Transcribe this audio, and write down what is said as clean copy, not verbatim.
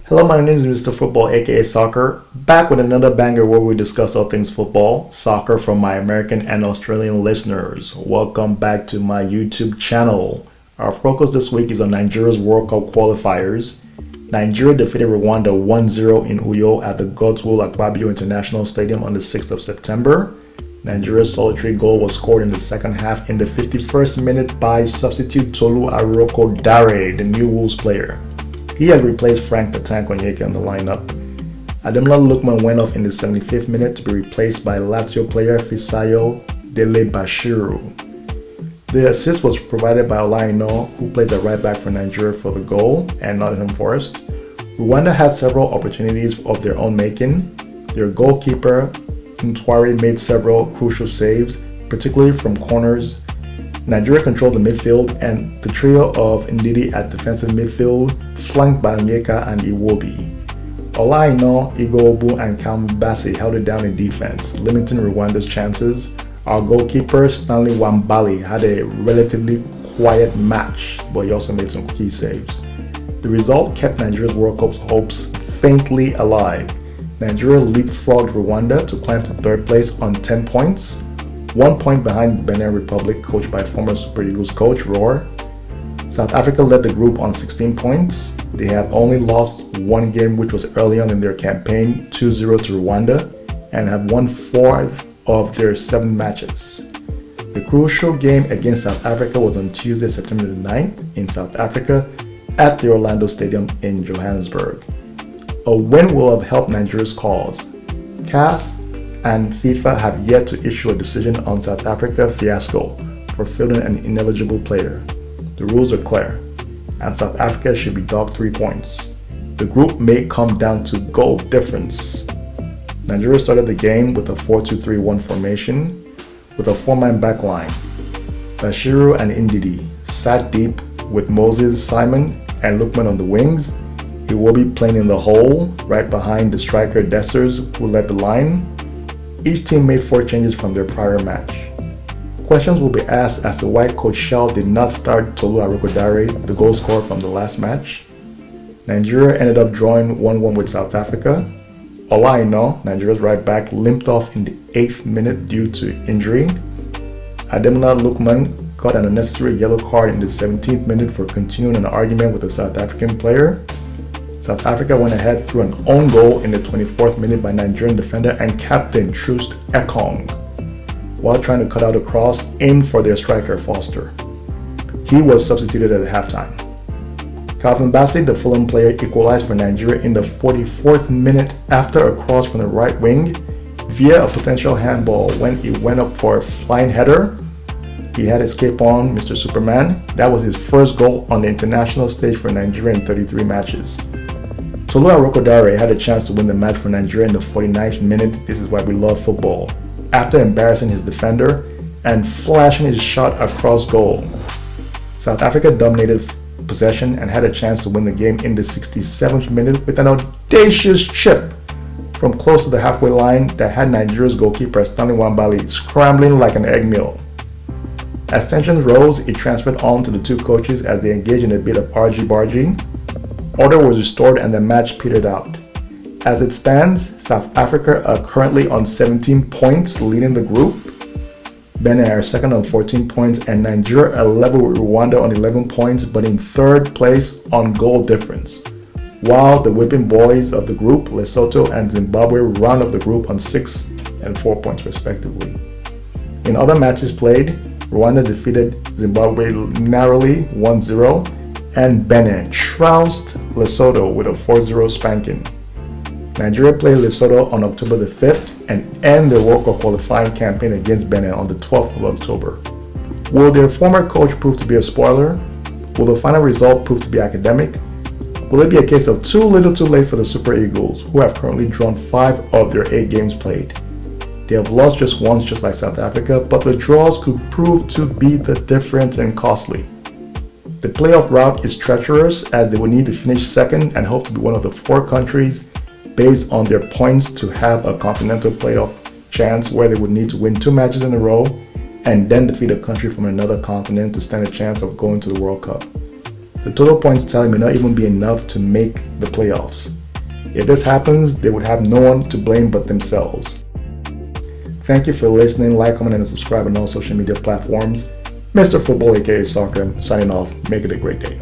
Hello, my name is Mr. Football, aka Soccer, back with another banger where we discuss all things football, soccer from my American and Australian listeners. Welcome back to my YouTube channel. Our focus this week is on Nigeria's World Cup qualifiers. Nigeria defeated Rwanda 1-0 in Uyo at the Godswill Akpabio International Stadium on the 6th of September. Nigeria's solitary goal was scored in the second half in the 51st minute by substitute Tolu Aroko-Dare, the new Wolves player. He had replaced Frank the Tank Onyeka on the lineup. Ademola Lookman went off in the 75th minute to be replaced by Lazio player Fisayo Dele Bashiru. The assist was provided by Olaino, who plays at right back for Nigeria for the goal, and Nottingham Forest. Rwanda had several opportunities of their own making. Their goalkeeper, Ntwari, made several crucial saves, particularly from corners. Nigeria controlled the midfield, and the trio of Ndidi at defensive midfield, flanked by Onyeka and Iwobi. Olaino, Igbobu, and Kambasi held it down in defense, limiting Rwanda's chances. Our goalkeeper, Stanley Wambali, had a relatively quiet match, but he also made some key saves. The result kept Nigeria's World Cup hopes faintly alive. Nigeria leapfrogged Rwanda to climb to third place on 10 points, 1 point behind Benin Republic, coached by former Super Eagles coach Roar. South Africa led the group on 16 points. They have only lost one game, which was early on in their campaign, 2-0 to Rwanda, and have won 5 of their 7 matches. The crucial game against South Africa was on Tuesday, September the 9th in South Africa at the Orlando Stadium in Johannesburg. A win will have helped Nigeria's cause. CAS and FIFA have yet to issue a decision on South Africa fiasco for fielding an ineligible player. The rules are clear, and South Africa should be docked 3 points. The group may come down to goal difference. Nigeria started the game with a 4-2-3-1 formation with a 4-man backline. Bashiru and Ndidi sat deep with Moses, Simon, and Lookman on the wings. He will be playing in the hole right behind the striker Dessers, who led the line. Each team made 4 changes from their prior match. Questions will be asked as to why Coach Shell did not start Tolu Aroko-Dare, the goal scorer from the last match. Nigeria ended up drawing 1-1 with South Africa. Olaino, Nigeria's right back, limped off in the 8th minute due to injury. Ademola Lookman got an unnecessary yellow card in the 17th minute for continuing an argument with a South African player. South Africa went ahead through an own goal in the 24th minute by Nigerian defender and captain Troost Ekong, while trying to cut out a cross aimed for their striker Foster. He was substituted at halftime. Calvin Bassey, the Fulham player, equalized for Nigeria in the 44th minute after a cross from the right wing via a potential handball when he went up for a flying header. He had his cape on, Mr. Superman. That was his first goal on the international stage for Nigeria in 33 matches. Tolu Aroko-Dare had a chance to win the match for Nigeria in the 49th minute. This is why we love football. After embarrassing his defender and flashing his shot across goal. South Africa dominated possession and had a chance to win the game in the 67th minute with an audacious chip from close to the halfway line that had Nigeria's goalkeeper Stanley Wambali scrambling like an egg mill. As tensions rose, it transferred on to the two coaches as they engaged in a bit of argy-bargy. Order was restored and the match petered out. As it stands, South Africa are currently on 17 points, leading the group. Benin are second on 14 points, and Nigeria are level with Rwanda on 11 points, but in third place on goal difference. While the whipping boys of the group, Lesotho and Zimbabwe, round up the group on 6 and 4 points respectively. In other matches played, Rwanda defeated Zimbabwe narrowly 1-0, and Benin trounced Lesotho with a 4-0 spanking. Nigeria played Lesotho on October the 5th and end their World Cup qualifying campaign against Benin on the 12th of October. Will their former coach prove to be a spoiler? Will the final result prove to be academic? Will it be a case of too little too late for the Super Eagles, who have currently drawn 5 of their 8 games played? They have lost just once, just like South Africa, but the draws could prove to be the difference and costly. The playoff route is treacherous as they will need to finish second and hope to be one of the 4 countries based on their points to have a continental playoff chance, where they would need to win 2 matches in a row and then defeat a country from another continent to stand a chance of going to the World Cup. The total points tally may not even be enough to make the playoffs. If this happens, they would have no one to blame but themselves. Thank you for listening. Like, comment, and subscribe on all social media platforms. Mr. Football aka Soccer, signing off. Make it a great day.